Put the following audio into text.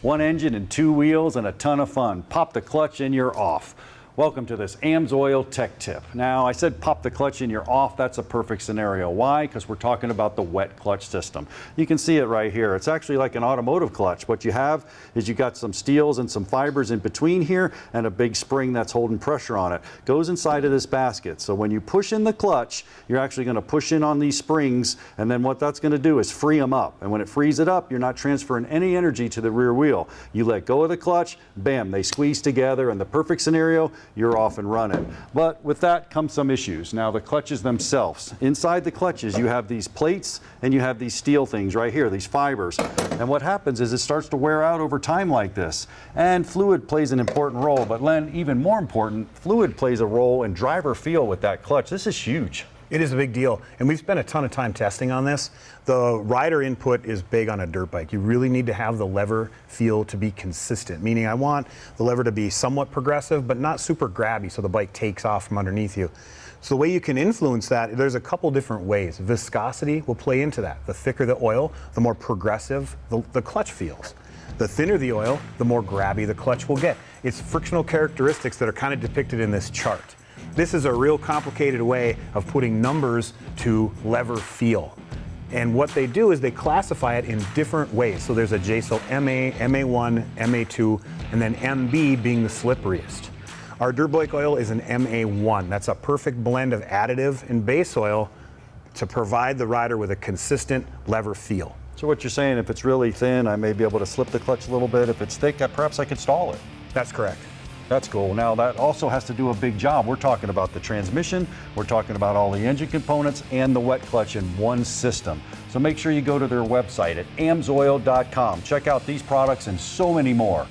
One engine and two wheels and a ton of fun. Pop the clutch and you're off. Welcome to this AMSOIL tech tip. Now, I said pop the clutch and you're off. That's a perfect scenario. Why? Because we're talking about the wet clutch system. You can see it right here. It's actually like an automotive clutch. What you have is you got some steels and some fibers in between here and a big spring that's holding pressure on it. Goes inside of this basket. So when you push in the clutch, you're actually going to push in on these springs, and then what that's going to do is free them up. And when it frees it up, you're not transferring any energy to the rear wheel. You let go of the clutch, bam, they squeeze together. In the perfect scenario, you're off and running. But with that comes some issues. Now, the clutches themselves. Inside the clutches, you have these plates and you have these steel things right here, these fibers. And what happens is it starts to wear out over time like this. And fluid plays an important role. But Len, even more important, fluid plays a role in driver feel with that clutch. This is huge. It is a big deal, and we've spent a ton of time testing on this. The rider input is big on a dirt bike. You really need to have the lever feel to be consistent, meaning I want the lever to be somewhat progressive, but not super grabby so the bike takes off from underneath you. So the way you can influence that, there's a couple different ways. Viscosity will play into that. The thicker the oil, the more progressive the clutch feels. The thinner the oil, the more grabby the clutch will get. It's frictional characteristics that are kind of depicted in this chart. This is a real complicated way of putting numbers to lever feel. And what they do is they classify it in different ways. So there's a JSOIL MA, MA1, MA2, and then MB being the slipperiest. Our dirt bike oil is an MA1. That's a perfect blend of additive and base oil to provide the rider with a consistent lever feel. So what you're saying, if it's really thin, I may be able to slip the clutch a little bit. If it's thick, perhaps I could stall it. That's correct. That's cool. Now that also has to do a big job. We're talking about the transmission, we're talking about all the engine components and the wet clutch in one system. So make sure you go to their website at amsoil.com. Check out these products and so many more.